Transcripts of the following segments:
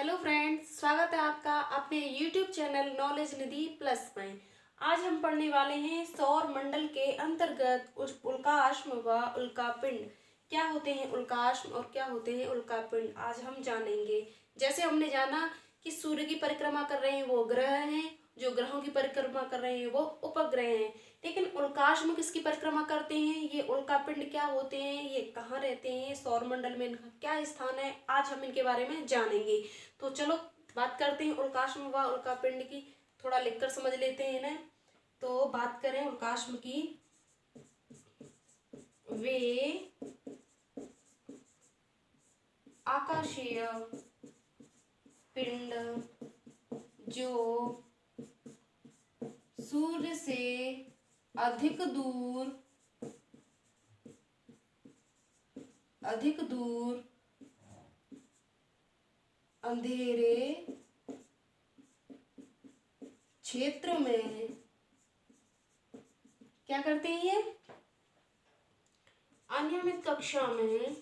Hello friends, स्वागत है आपका अपने यूट्यूब चैनल नॉलेज निधि प्लस में। आज हम पढ़ने वाले हैं सौर मंडल के अंतर्गत उल्काश्म व उल्कापिंड। क्या होते हैं उल्काश्म और क्या होते हैं उल्कापिंड, आज हम जानेंगे। जैसे हमने जाना कि सूर्य की परिक्रमा कर रहे हैं वो ग्रह हैं, जो ग्रहों की परिक्रमा कर रहे हैं वो उपग्रह हैं। लेकिन उल्काश्म किसकी परिक्रमा करते हैं, ये उल्कापिंड क्या होते हैं, ये कहाँ रहते हैं, सौरमंडल में इनका क्या स्थान है, आज हम इनके बारे में जानेंगे। तो चलो बात करते हैं उल्काश्म व उल्कापिंड की। थोड़ा लिखकर समझ लेते हैं इन्हें। तो बात करें उल्काश्म की, वे आकाशीय पिंड जो सूर्य से अधिक दूर अंधेरे क्षेत्र में क्या करते हैं, ये अनियमित कक्षा में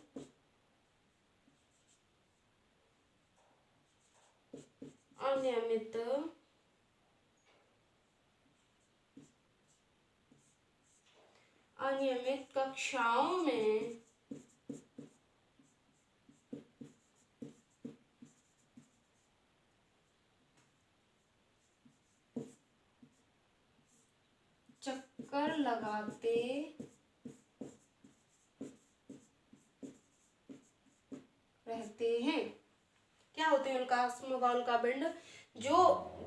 अनियमित कक्षाओं में चक्कर लगाते रहते हैं। क्या होते हैं उल्काश्म व उल्कापिंड, जो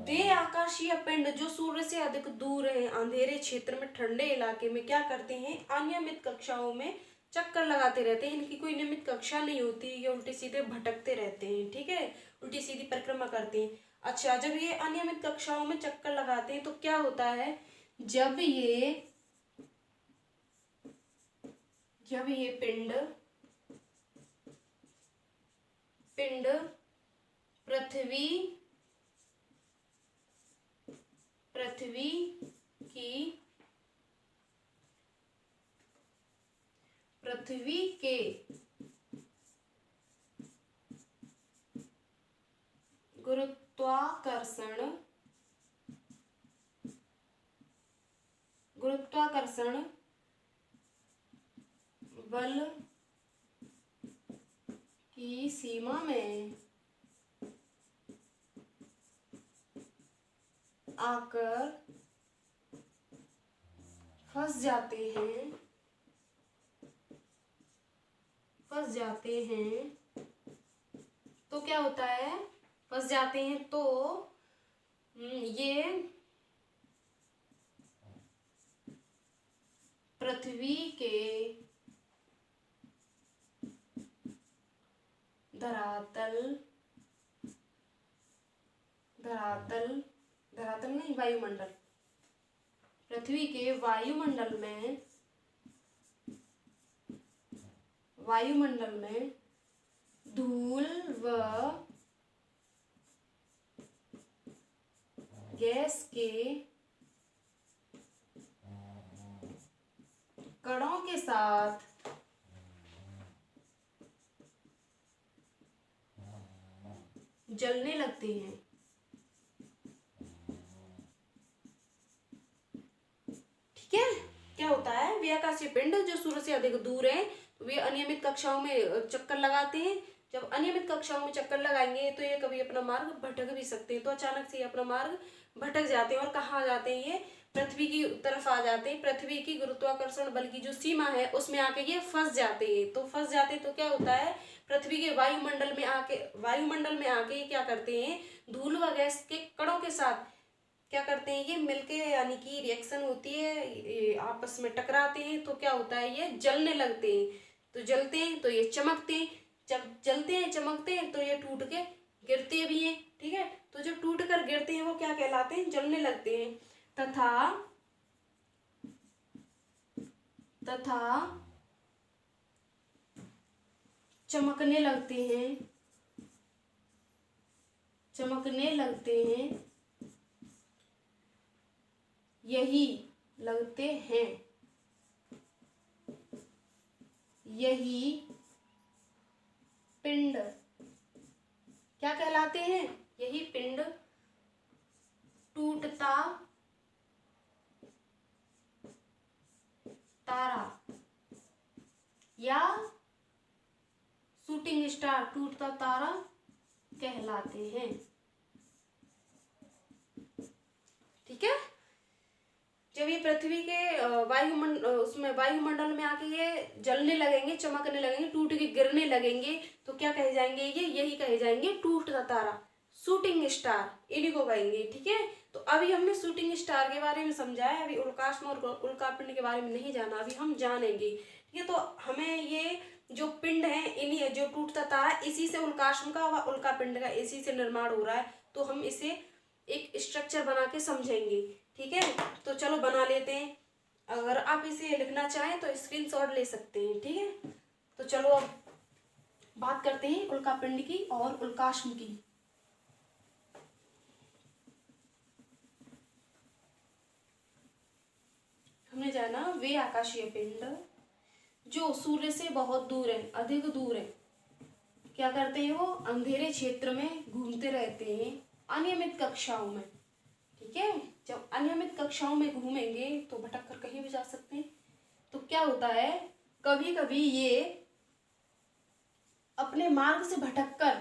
वे आकाशीय पिंड जो सूर्य से अधिक दूर है, अंधेरे क्षेत्र में, ठंडे इलाके में क्या करते हैं, अनियमित कक्षाओं में चक्कर लगाते रहते हैं। इनकी कोई नियमित कक्षा नहीं होती, ये उल्टे सीधे भटकते रहते हैं। ठीक है, उल्टी सीधी परिक्रमा करते हैं। अच्छा, जब ये अनियमित कक्षाओं में चक्कर लगाते हैं तो क्या होता है, जब ये पिंड पृथ्वी के गुरुत्वाकर्षण बल की सीमा में आकर फंस जाते हैं तो क्या होता है, फंस जाते हैं तो ये पृथ्वी के धरातल नहीं, वायुमंडल, पृथ्वी के वायुमंडल में धूल व गैस के कणों के साथ जलने लगते हैं। ठीक है, क्या होता है, वे आकाशीय पिंड जो सूर्य से अधिक दूर है, वे अनियमित कक्षाओं में चक्कर लगाते हैं। जब अनियमित कक्षाओं में चक्कर लगाएंगे तो ये कभी अपना मार्ग भटक भी सकते हैं। तो अचानक से ये अपना मार्ग भटक जाते हैं और कहाँ आ जाते हैं, ये पृथ्वी की तरफ आ जाते हैं। पृथ्वी की गुरुत्वाकर्षण बल की जो सीमा है उसमें आके ये फंस जाते हैं। तो क्या होता है, पृथ्वी के वायुमंडल में आके ये क्या करते हैं, धूल व गैस के कणों के साथ क्या करते हैं, ये मिलके यानी कि रिएक्शन होती है, ये आपस में टकराते हैं तो क्या होता है, ये जलने लगते हैं। तो जलते हैं तो ये चमकते हैं, जब जलते हैं चमकते हैं तो ये टूट के गिरते भी हैं। ठीक है, तो जो टूट कर गिरते हैं वो क्या कहलाते हैं, जलने लगते हैं तथा चमकने लगते हैं यही पिंड क्या कहलाते हैं? यही पिंड टूटता तारा या शूटिंग स्टार, टूटता तारा कहलाते हैं। ठीक है। जब ये पृथ्वी के वायुमंडल में आके ये जलने लगेंगे, चमकने लगेंगे, टूट के गिरने लगेंगे, तो क्या कहे जाएंगे? ये यही कहे जाएंगे टूटता तारा, शूटिंग स्टार, इन्हीं को कहेंगे। ठीक है। तो अभी हमने शूटिंग स्टार के बारे में समझा है, अभी उल्काश्म और उल्कापिंड के बारे में नहीं जाना, अभी हम जानेंगे। ठीक है। तो हमें ये जो पिंड है, इन्हीं जो टूटता तारा, इसी से उल्काश्म का व उल्कापिंड का इसी से निर्माण हो रहा है। तो हम इसे एक स्ट्रक्चर बना के समझेंगे। ठीक है। तो चलो बना लेते हैं। अगर आप इसे लिखना चाहें तो स्क्रीनशॉट ले सकते हैं। ठीक है। तो चलो अब बात करते हैं उल्कापिंड की और उल्काश्म की। हमने जाना वे आकाशीय पिंड जो सूर्य से बहुत दूर है, अधिक दूर है, क्या करते हैं? वो अंधेरे क्षेत्र में घूमते रहते हैं अनियमित कक्षाओं में। ठीक है। जब अनियमित कक्षाओं में घूमेंगे तो भटक कर कहीं भी जा सकते हैं। तो क्या होता है, कभी कभी ये अपने मार्ग से भटककर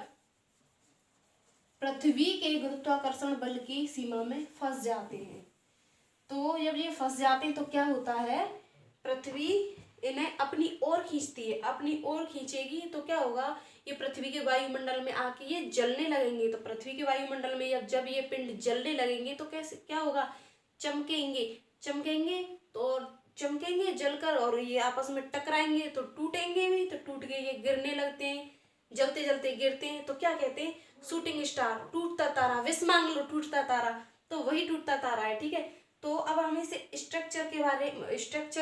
पृथ्वी के गुरुत्वाकर्षण बल की सीमा में फंस जाते हैं। तो जब ये फंस जाते हैं तो क्या होता है, पृथ्वी इन्हें अपनी ओर खींचती है। अपनी ओर खींचेगी तो क्या होगा, ये पृथ्वी के वायुमंडल में आके ये जलने लगेंगे। तो पृथ्वी के वायुमंडल में जब ये पिंड जलने लगेंगे तो कैसे क्या होगा, चमकेंगे। चमकेंगे तो चमकेंगे जलकर, और ये आपस में टकराएंगे तो टूटेंगे भी, तो टूट के ये गिरने लगते हैं, जलते जलते गिरते हैं। तो क्या कहते हैं? शूटिंग स्टार, टूटता तारा, विश मांग लो टूटता तारा, तो वही टूटता तारा है। ठीक है। तो अब हम इसे स्ट्रक्चर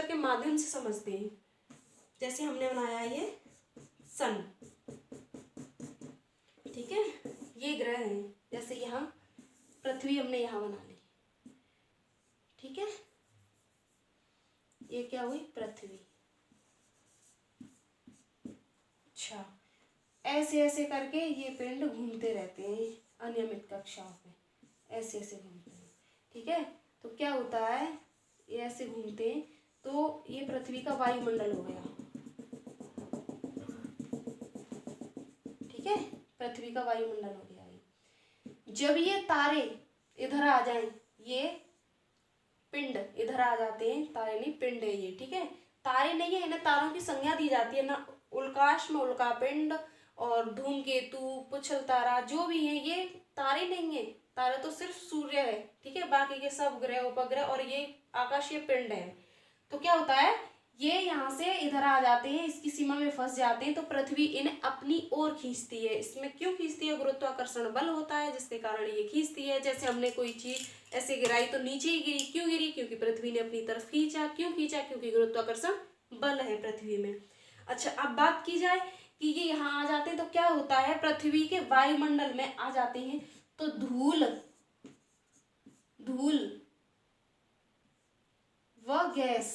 के माध्यम से समझते हैं। जैसे हमने बनाया ये सन। ठीक है। ये ग्रह है, जैसे यहाँ पृथ्वी हमने यहाँ बना ली। ठीक है। ये क्या हुई? पृथ्वी। अच्छा, ऐसे ऐसे करके ये पिंड घूमते रहते हैं अनियमित कक्षाओं में, ऐसे ऐसे घूमते हैं। ठीक है। तो क्या होता है, ये ऐसे घूमते हैं तो ये पृथ्वी का वायुमंडल हो गया। ठीक है। पृथ्वी का वायुमंडल हो गया ये। जब ये तारे इधर आ जाएं, ये पिंड इधर आ जाते हैं, तारे नहीं पिंड है ये। ठीक है। तारे नहीं है, इन्हें तारों की संज्ञा दी जाती है ना। उल्काश्म, उल्कापिंड और धूमकेतु, पुच्छल तारा, जो भी है ये तारे नहीं है। तारा तो सिर्फ सूर्य है। ठीक है। बाकी के सब ग्रह, उपग्रह और ये आकाशीय पिंड है। तो क्या होता है, ये यहाँ से इधर आ जाते हैं, इसकी सीमा में फंस जाते हैं, तो पृथ्वी इन्हें अपनी ओर खींचती है। इसमें क्यों खींचती है? गुरुत्वाकर्षण बल होता है जिसके कारण ये खींचती है। जैसे हमने कोई चीज ऐसे गिराई तो नीचे ही गिरी, क्यों गिरी? क्योंकि पृथ्वी ने अपनी तरफ खींचा। क्यों खींचा? क्योंकि गुरुत्वाकर्षण बल है पृथ्वी में। अच्छा, अब बात की जाए कि ये यहाँ आ जाते हैं तो क्या होता है, पृथ्वी के वायुमंडल में आ जाते हैं तो धूल व गैस,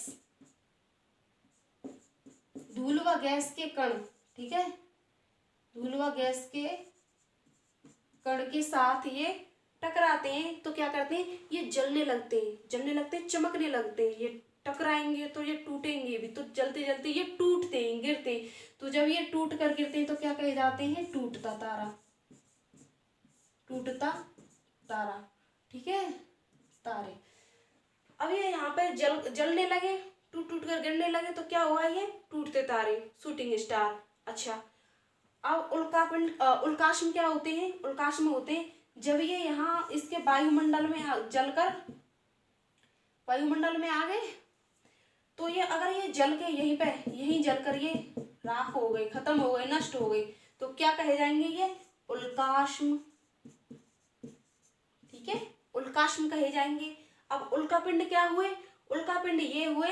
धूल व गैस के कण, ठीक है, धूल व गैस के कण के साथ ये टकराते हैं तो क्या करते हैं, ये जलने लगते हैं, चमकने लगते हैं। ये टकराएंगे तो ये टूटेंगे भी, तो जलते जलते ये टूटते हैं, गिरते हैं। तो जब ये टूट कर गिरते हैं तो क्या कहे जाते हैं? टूटता तारा, टूटता तारा। ठीक है। तारे अब ये यहाँ पे जलने लगे, टूट टूट कर गिरने लगे तो क्या हुआ? ये टूटते तारे, शूटिंग स्टार। अच्छा, अब उल्काश्म क्या होते हैं? उल्काश्म होते हैं जब ये यहाँ इसके वायुमंडल में जलकर वायुमंडल में आ गए, तो ये अगर ये जल के यहीं जलकर ये राख हो गए, खत्म हो गए, नष्ट हो गए, तो क्या कहे जाएंगे? ये उल्काश्म। ठीक है। उल्काश्म कहे जाएंगे। अब उल्कापिंड क्या हुए? उल्कापिंड ये हुए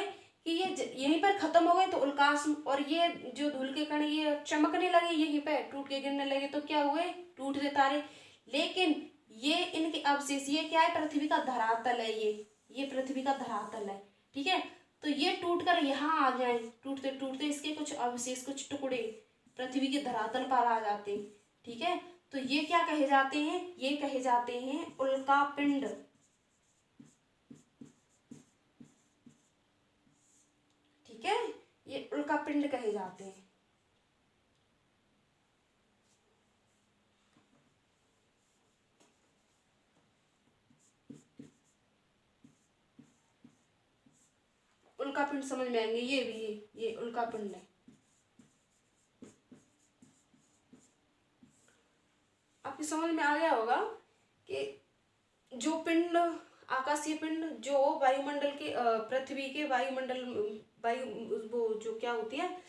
कि ये यहीं पर खत्म हो गए तो उल्काश्म, और ये जो धूल के कण ये चमकने लगे, यहीं पे टूट के गिरने लगे तो क्या हुए? टूटते तारे। लेकिन ये इनके अवशेष, ये क्या है? पृथ्वी का धरातल है। ये पृथ्वी का धरातल है। ठीक है। तो ये टूट कर यहाँ आ जाए, टूटते टूटते इसके कुछ अवशेष, कुछ टुकड़े पृथ्वी के धरातल पर आ जाते हैं। ठीक है। तो ये क्या कहे जाते हैं, ये कहे जाते हैं उल्कापिंड। ठीक है, ये उल्कापिंड कहे जाते हैं। उल्कापिंड समझ में आएंगे, ये भी ये उल्कापिंड है। आपकी समझ में आ गया होगा कि जो पिंड, आकाशीय पिंड जो वायुमंडल के पृथ्वी के वायुमंडल वायु वो जो क्या होती है,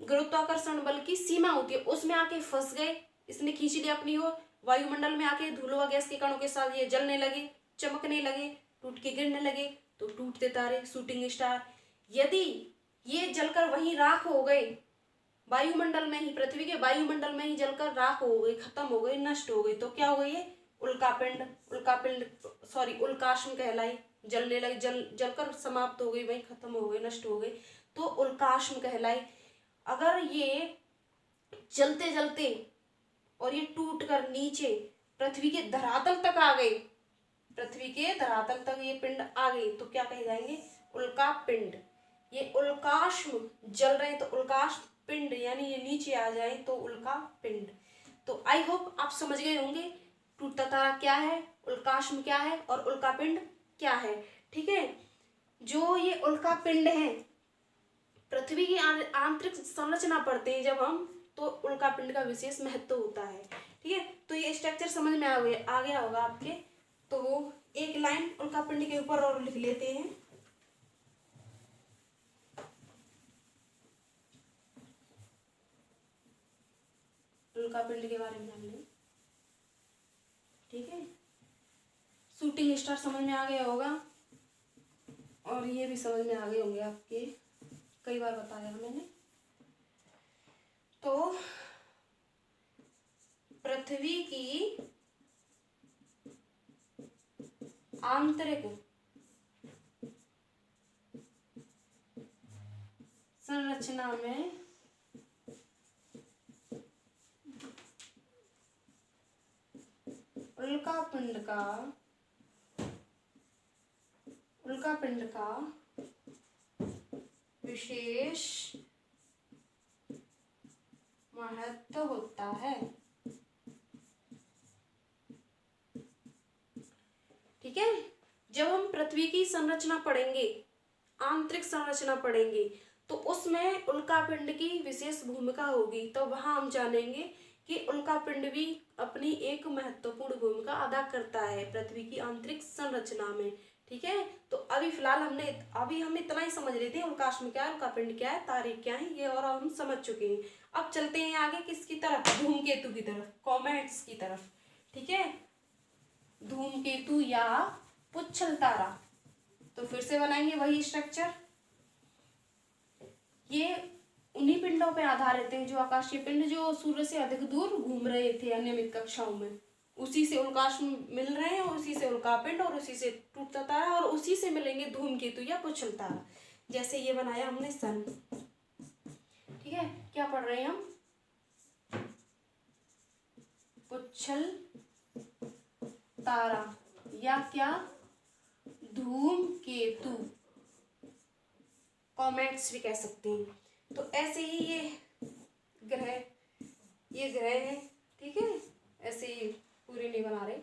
गुरुत्वाकर्षण बल की सीमा होती है, उसमें आके फंस गए, इसने खींच लिया अपनी ओर, वायुमंडल में आके धूल व गैस के कणों के साथ ये जलने लगे, चमकने लगे, टूट के गिरने लगे, तो टूटते तारे, शूटिंग स्टार। यदि ये जलकर वहीं राख हो गए, वायुमंडल में ही, पृथ्वी के वायुमंडल में ही जलकर राख हो गए, खत्म हो गए, नष्ट हो गए, तो क्या हो गई ये उल्कापिंड। उल्कापिंड सॉरी उल्काश्म कहलाई, जलने लगे, जलकर समाप्त हो गई, वही खत्म हो गए, नष्ट हो गए, तो उल्काश्म कहलाई। अगर ये जलते जलते और ये टूट कर नीचे पृथ्वी के धरातल तक आ गए, पृथ्वी के धरातल तक ये पिंड आ गई, तो क्या कहे जाएंगे, उल्कापिंड। ये उल्काश्म जल रहे हैं तो उल्काश्म पिंड, यानी ये नीचे आ जाए तो उल्कापिंड। तो आई होप आप समझ गए होंगे टूटता तारा क्या है, उल्काश्म क्या है और उल्कापिंड क्या है। ठीक है, जो ये उल्कापिंड है, पृथ्वी की आंतरिक संरचना पढ़ते हैं जब हम, तो उल्कापिंड का विशेष महत्व होता है। ठीक है, तो ये स्ट्रक्चर समझ में आ गया होगा आपके। तो एक लाइन उल्कापिंड के ऊपर और लिख लेते हैं। उल्कापिंड के बारे में जान लें। ठीक है, शूटिंग स्टार समझ में आ गया होगा, और ये भी समझ में आ गए होंगे आपके, कई बार बताया मैंने। तो पृथ्वी की आंतरिक संरचना में उल्कापिंड का विशेष महत्व होता है। ठीक है, जब हम पृथ्वी की संरचना पढ़ेंगे, आंतरिक संरचना पढ़ेंगे, तो उसमें उल्कापिंड की विशेष भूमिका होगी। तो वहां हम जानेंगे कि उल्कापिंड भी अपनी एक महत्वपूर्ण भूमिका अदा करता है पृथ्वी की आंतरिक संरचना में। ठीक है, तो अभी फिलहाल हम इतना ही समझ लेते हैं, उल्काश्म क्या है, उल्कापिंड क्या है, तारे क्या है, ये और हम समझ चुके हैं। अब चलते हैं आगे किसकी तरफ, धूमकेतु की तरफ, कॉमेट्स की तरफ। ठीक है, धूमकेतु या पुच्छल तारा, तो फिर से बनाएंगे वही स्ट्रक्चर। ये उन्हीं पिंडों पर आधारित हैं जो आकाशीय पिंड जो सूर्य से अधिक दूर घूम रहे थे अनियमित कक्षाओं में, उसी से उल्काश्म मिल रहे हैं, और उसी से उल्कापिंड, और उसी से टूटता तारा, और उसी से मिलेंगे धूमकेतु या पुच्छल तारा। जैसे ये बनाया हमने सन। ठीक है, क्या पढ़ रहे हैं हम, पुच्छल तारा या क्या, धूमकेतु, कॉमेट्स भी कह सकते हैं। तो ऐसे ही ये ग्रह है। ठीक है, ऐसे ही पूरे नहीं बना रहे।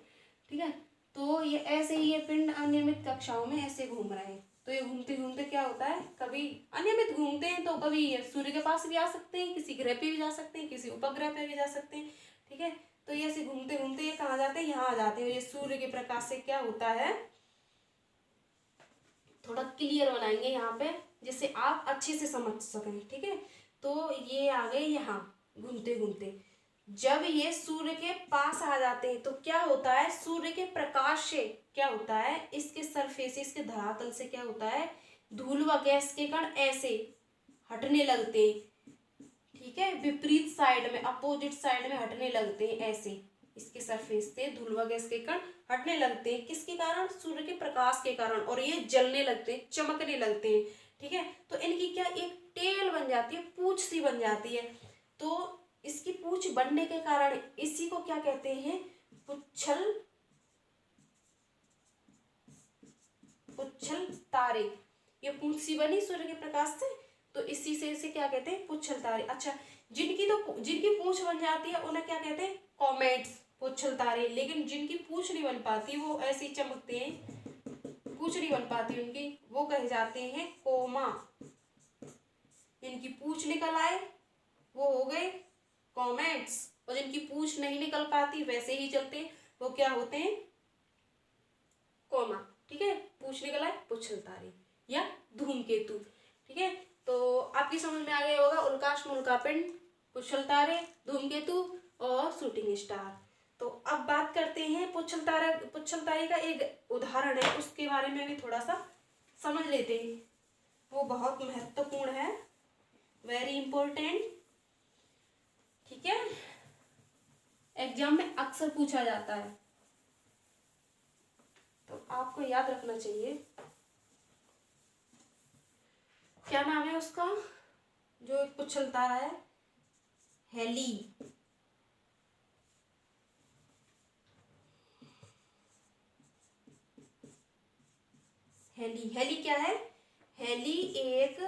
ठीक है, तो ये ऐसे ही ये पिंड अनियमित कक्षाओं में ऐसे घूम रहे हैं। तो ये घूमते घूमते क्या होता है, कभी अनियमित घूमते हैं तो कभी सूर्य के पास भी आ सकते हैं, किसी ग्रह पे भी जा सकते हैं, किसी उपग्रह पे भी जा सकते हैं। ठीक है, तो ये ऐसे घूमते घूमते ये कहाँ जाते हैं, यहाँ आ जाते हैं। ये सूर्य के प्रकाश से क्या होता है, थोड़ा क्लियर बनाएंगे यहाँ पे जिससे आप अच्छे से समझ सकें। ठीक है, तो ये आ गए यहाँ घूमते घूमते। जब ये सूर्य के पास आ जाते हैं तो क्या होता है, सूर्य के प्रकाश से क्या होता है, इसके सरफेस, इसके धरातल से क्या होता है, धूल व गैस के कण ऐसे हटने लगते हैं। ठीक है, विपरीत साइड में, अपोजिट साइड में हटने लगते हैं, ऐसे इसके सरफेस से धूल व गैस के कण हटने लगते हैं। किसके कारण, सूर्य के प्रकाश के कारण, और ये जलने लगते हैं, चमकने लगते हैं। ठीक है, तो इनकी क्या एक टेल बन जाती है, पूंछ सी बन जाती है। तो इसकी पूंछ बनने के कारण इसी को क्या कहते हैं, पुच्छल तारे। ये पूंछ सी बनी सूर्य के प्रकाश से, तो इसी से इसे क्या कहते हैं, पुच्छल तारे। अच्छा, जिनकी पूंछ बन जाती है उन्हें क्या कहते हैं, कॉमेट्स, पुच्छल तारे। लेकिन जिनकी पूंछ नहीं बन पाती, वो ऐसे ही चमकते हैं, पूंछ नहीं बन पाती उनकी, वो कहे जाते हैं कोमा। जिनकी पूंछ निकल आए वो हो गए कॉमेट्स, और जिनकी पूंछ नहीं निकल पाती वैसे ही चलते वो क्या होते हैं, कोमा। ठीक है, पूंछ निकल आए पुच्छल तारे या धूमकेतु। ठीक है, तो आपकी समझ में आ गया होगा उल्काश में उल्कापिंड, पुच्छल तारे, धूमकेतु और शूटिंग स्टार। तो अब बात करते हैं पुच्छल तारे का एक उदाहरण है, उसके बारे में भी थोड़ा सा समझ लेते हैं। वो बहुत महत्वपूर्ण है, वेरी इंपॉर्टेंट। ठीक है, एग्जाम में अक्सर पूछा जाता है, तो आपको याद रखना चाहिए। क्या नाम है उसका, जो एक पुच्छल तारा है, हेली। हेली क्या है, हेली एक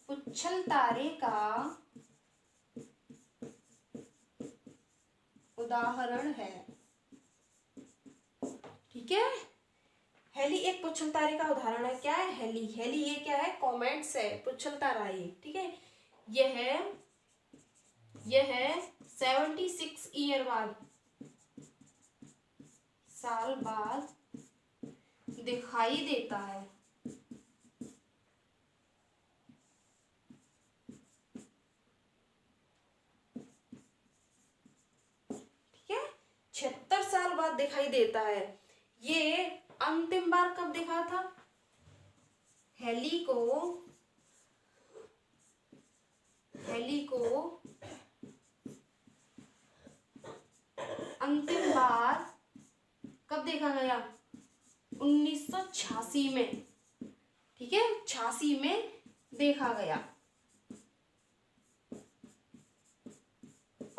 पुच्छल तारे का उदाहरण है। ठीक है, हेली एक पुच्छल तारे का उदाहरण है। क्या है हेली, ये क्या है, कॉमेट्स है, पुच्छल तारा ये। ठीक है, यह 76 ईयर बाद, साल बाद दिखाई देता है। ठीक है, 76 साल बाद दिखाई देता है। ये अंतिम बार कब दिखा था, हेली को अंतिम बार कब देखा गया, 1986 में। ठीक है, 86 में देखा गया।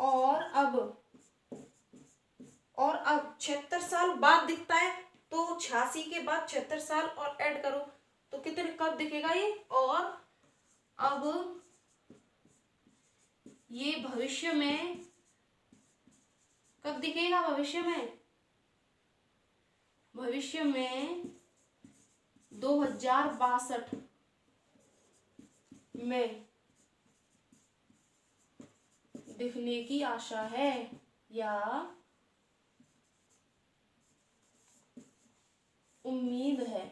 और अब 76 साल बाद दिखता है, तो 86 के बाद 76 साल और ऐड करो तो कितने, कब दिखेगा ये। और अब ये भविष्य में कब दिखेगा, भविष्य में 2062 में दिखने की आशा है, या उम्मीद है।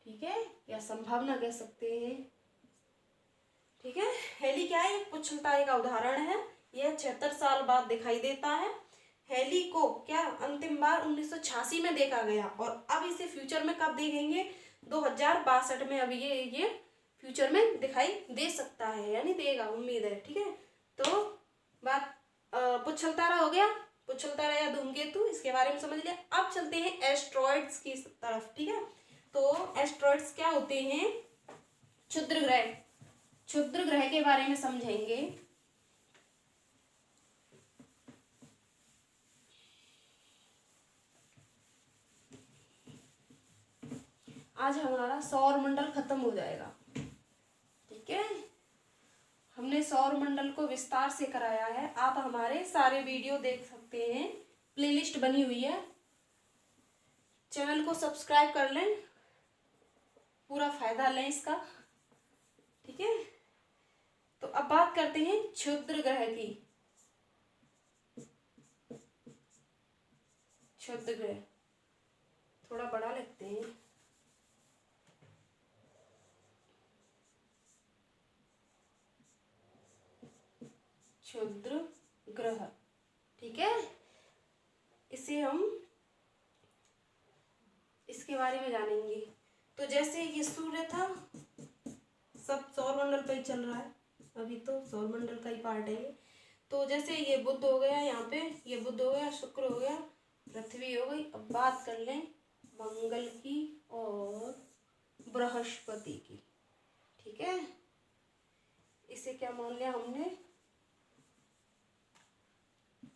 ठीक है, या संभावना कह सकते हैं। ठीक है, हेली क्या है, पुच्छल तारे का उदाहरण है। यह 76 साल बाद दिखाई देता है। हेली को क्या अंतिम बार 1986 में देखा गया, और अब इसे फ्यूचर में कब देखेंगे, 2062 में। अभी ये फ्यूचर में दिखाई दे सकता है, यानी देगा, उम्मीद है। ठीक है, तो बात पुच्छल तारा हो गया, पुच्छल तारा या धूमकेतु, इसके बारे में समझ लिया। अब चलते हैं एस्ट्रॉइड्स की तरफ। ठीक है, तो एस्ट्रॉइड्स क्या होते हैं, क्षुद्र ग्रह के बारे में समझेंगे। आज हमारा सौर मंडल खत्म हो जाएगा। ठीक है, हमने सौर मंडल को विस्तार से कराया है। आप हमारे सारे वीडियो देख सकते हैं, प्लेलिस्ट बनी हुई है। चैनल को सब्सक्राइब कर लें, पूरा फायदा लें इसका। ठीक है, तो अब बात करते हैं क्षुद्र ग्रह की। क्षुद्र ग्रह थोड़ा बड़ा लिखते हैं। क्षुद्र ग्रह, ठीक है, इसे हम इसके बारे में जानेंगे। तो जैसे ये सूर्य था, सब सौरमंडल पे ही चल रहा है, अभी तो सौरमंडल का ही पार्ट है ये। तो जैसे ये बुध हो गया, यहाँ पे ये बुध हो गया, शुक्र हो गया, पृथ्वी हो गई। अब बात कर लें मंगल की और बृहस्पति की। ठीक है, इसे क्या मान लिया हमने,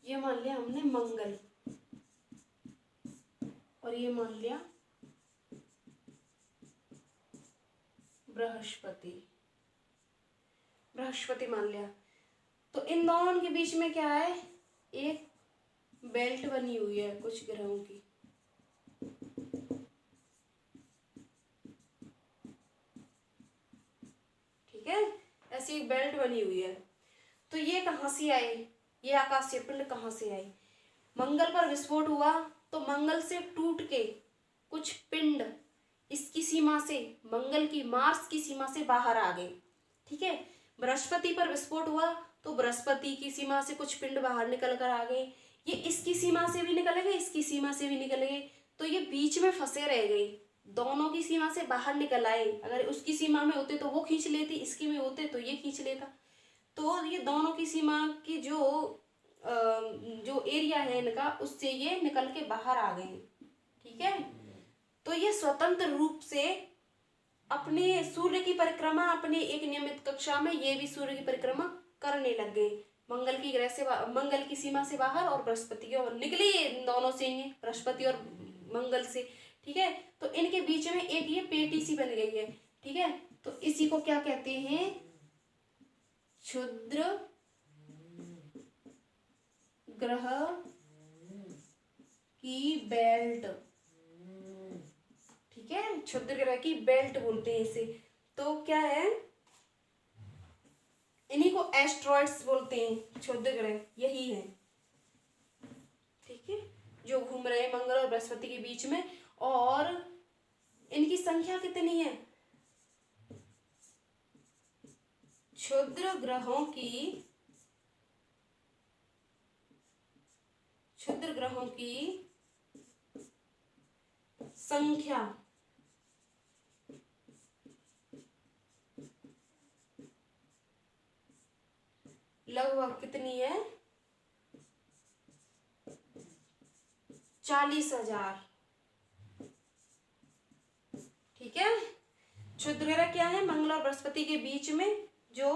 ये मान लिया हमने मंगल, और ये मान लिया बृहस्पति, बृहस्पति मान लिया। तो इन दोनों के बीच में क्या है, एक बेल्ट बनी हुई है कुछ ग्रहों की, ठीक है, ऐसी एक बेल्ट बनी हुई है। तो ये कहाँ से आए, ये आकाशीय पिंड कहाँ से आए, मंगल पर विस्फोट हुआ तो मंगल से टूट के कुछ पिंड इसकी सीमा से, मंगल की मार्स की सीमा से बाहर आ गए, ठीक है। बृहस्पति पर विस्फोट हुआ तो बृहस्पति की सीमा से कुछ पिंड बाहर निकल कर आ गए, ये इसकी सीमा से भी निकल गए, इसकी सीमा से भी निकल गए, तो ये बीच में फंसे रह गए। दोनों की सीमा से बाहर निकल आए, अगर उसकी सीमा में होते तो वो खींच लेती, इसकी में होते तो ये खींच लेता। तो ये दोनों की सीमा की जो एरिया है इनका, उससे ये निकल के बाहर आ गए, ठीक है। तो ये स्वतंत्र रूप से अपने सूर्य की परिक्रमा, अपने एक नियमित कक्षा में ये भी सूर्य की परिक्रमा करने लग गए, मंगल की ग्रह से, मंगल की सीमा से बाहर और बृहस्पति की, और निकले इन दोनों से, ये बृहस्पति और मंगल से, ठीक है। तो इनके बीच में एक ये पेटी सी बन गई है, ठीक है। तो इसी को क्या कहते हैं, क्षुद्र ग्रह की बेल्ट, ठीक है, क्षुद्र ग्रह की बेल्ट बोलते हैं इसे। तो क्या है, इन्हीं को एस्ट्रॉइड्स बोलते हैं, क्षुद्र ग्रह यही है, ठीक है, जो घूम रहे हैं मंगल और बृहस्पति के बीच में। और इनकी संख्या कितनी है, क्षुद्र ग्रहों की संख्या लगभग कितनी है, 40,000, ठीक है। क्षुद्र ग्रह क्या है, मंगल और बृहस्पति के बीच में जो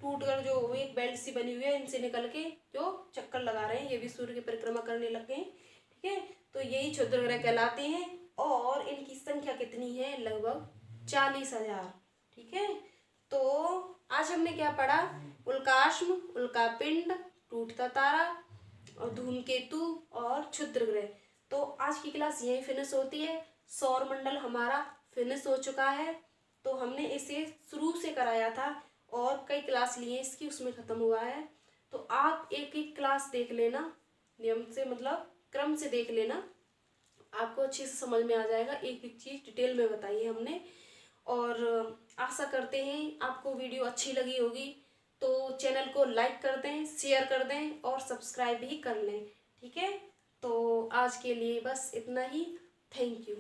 टूटकर जो एक बेल्ट सी बनी हुई है, इनसे निकल के जो चक्कर लगा रहे हैं, ये भी सूर्य की परिक्रमा करने लग गए, ठीक है। तो यही क्षुद्र ग्रह कहलाते हैं, और इनकी संख्या कितनी है, लगभग 40,000, ठीक है। तो आज हमने क्या पढ़ा, उल्काश्म, उल्कापिंड, टूटता तारा, और धूमकेतु और क्षुद्र ग्रह। तो आज की क्लास यही फिनिश होती है, सौर मंडल हमारा फिनिश हो चुका है। तो हमने इसे शुरू से कराया था और कई क्लास लिए इसकी, उसमें ख़त्म हुआ है। तो आप एक एक क्लास देख लेना, नियम से, मतलब क्रम से देख लेना, आपको अच्छे से समझ में आ जाएगा, एक एक चीज़ डिटेल में बताई है हमने। और आशा करते हैं आपको वीडियो अच्छी लगी होगी, तो चैनल को लाइक कर दें, शेयर कर दें और सब्सक्राइब भी कर लें, ठीक है। तो आज के लिए बस इतना ही, थैंक यू।